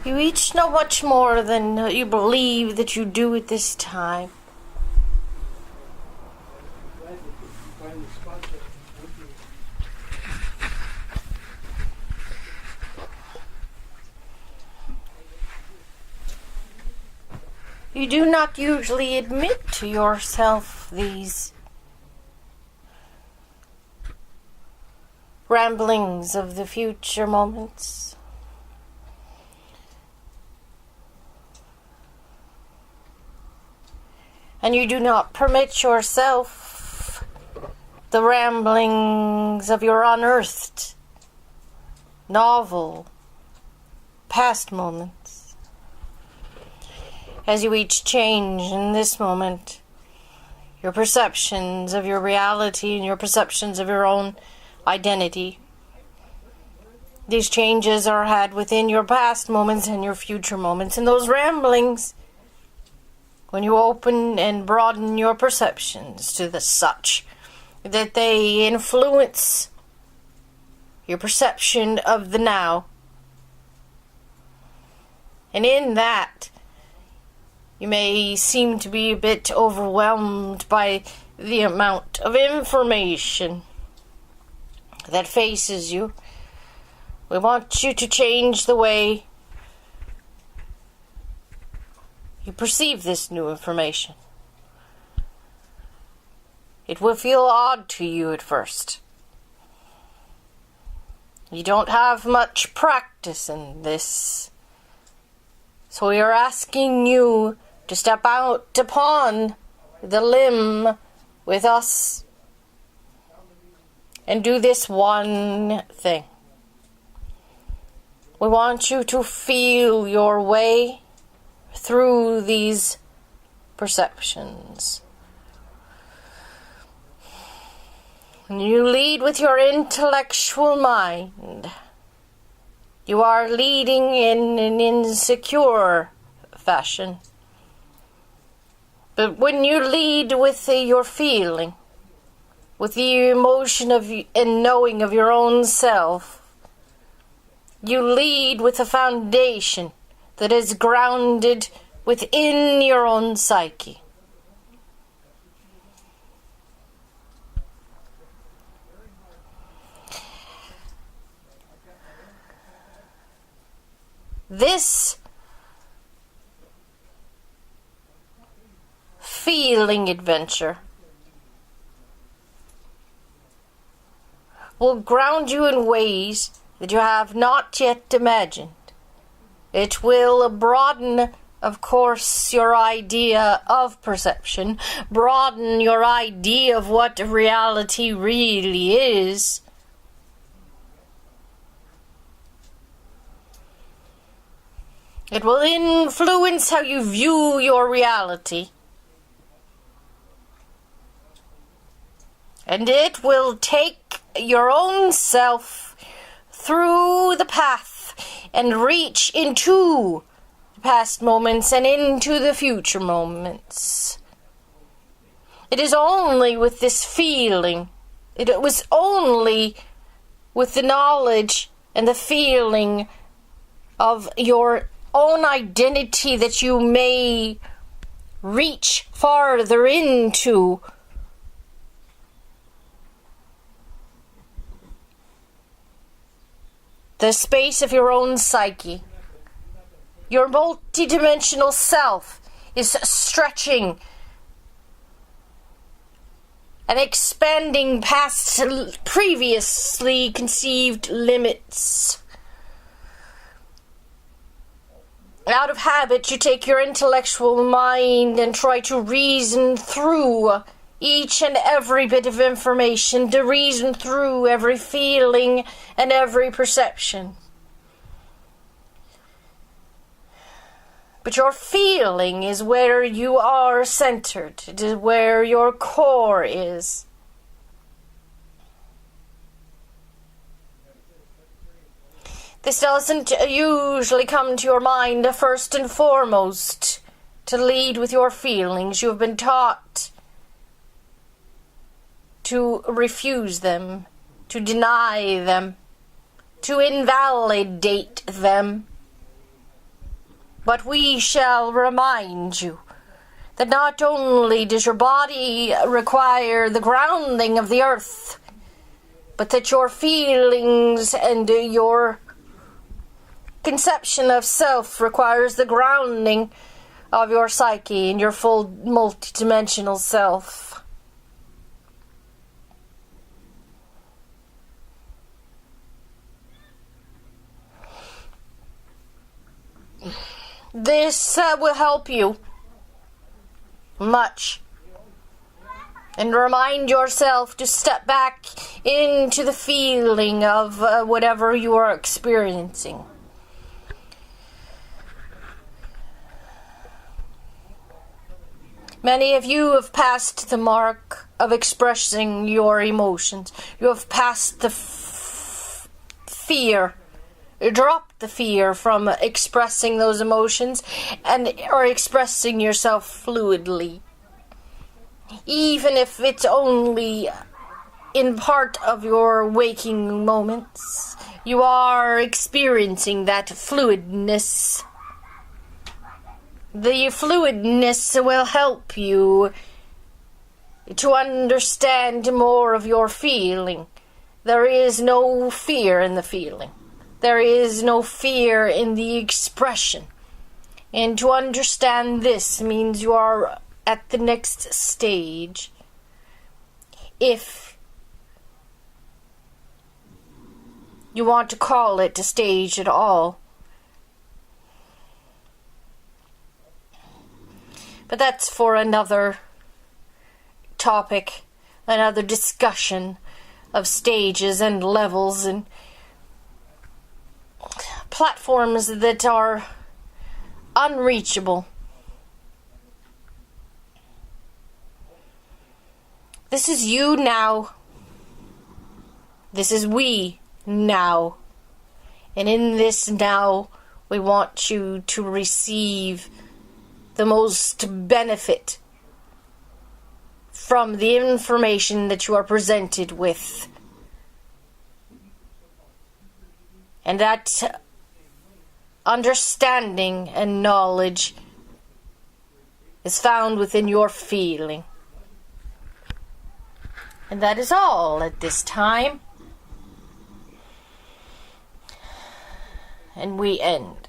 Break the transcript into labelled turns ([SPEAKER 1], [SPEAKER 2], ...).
[SPEAKER 1] You each know much more than you believe that you do at this time. You do not usually admit to yourself these ramblings of the future moments. And you do not permit yourself the ramblings of your unearthed, novel, past moments. As you each change in this moment, your perceptions of your reality and your perceptions of your own identity. These changes are had within your past moments and your future moments. And those ramblings, when you open and broaden your perceptions to the such that they influence your perception of the now. And in that, you may seem to be a bit overwhelmed by the amount of information that faces you. We want you to change the way you perceive this new information. It will feel odd to you at first. You don't have much practice in this. So we are asking you to step out upon the limb with us and do this one thing. We want you to feel your way through these perceptions. When you lead with your intellectual mind, you are leading in an insecure fashion. But when you lead with your feeling, with the emotion of and knowing of your own self, you lead with a foundation that is grounded within your own psyche. This feeling adventure will ground you in ways that you have not yet imagined. It will broaden, of course, your idea of perception, broaden your idea of what reality really is. It will influence how you view your reality. And it will take your own self through the path and reach into the past moments and into the future moments. It is only with this feeling, it was only with the knowledge and the feeling of your own identity that you may reach farther into the space of your own psyche. Your multidimensional self is stretching and expanding past previously conceived limits. Out of habit, you take your intellectual mind and try to reason through each and every bit of information, to reason through every feeling and every perception. But your feeling is where you are centered. It is where your core is. This doesn't usually come to your mind first and foremost to lead with your feelings. You have been taught to refuse them, to deny them, to invalidate them. But we shall remind you that not only does your body require the grounding of the earth, but that your feelings and your conception of self requires the grounding of your psyche and your full multidimensional self. This will help you much. And remind yourself to step back into the feeling of whatever you are experiencing. Many of you have passed the mark of expressing your emotions. You have passed the fear. You dropped the fear from expressing those emotions and or expressing yourself fluidly. Even if it's only in part of your waking moments, you are experiencing that fluidness. The fluidness will help you to understand more of your feeling. There is no fear in the feeling. There is no fear in the expression. And to understand this means you are at the next stage. If you want to call it a stage at all. But that's for another topic, another discussion of stages and levels and platforms that are unreachable. This is you now. This is we now. And in this now, we want you to receive the most benefit from the information that you are presented with. And that understanding and knowledge is found within your feeling. And that is all at this time. And we end.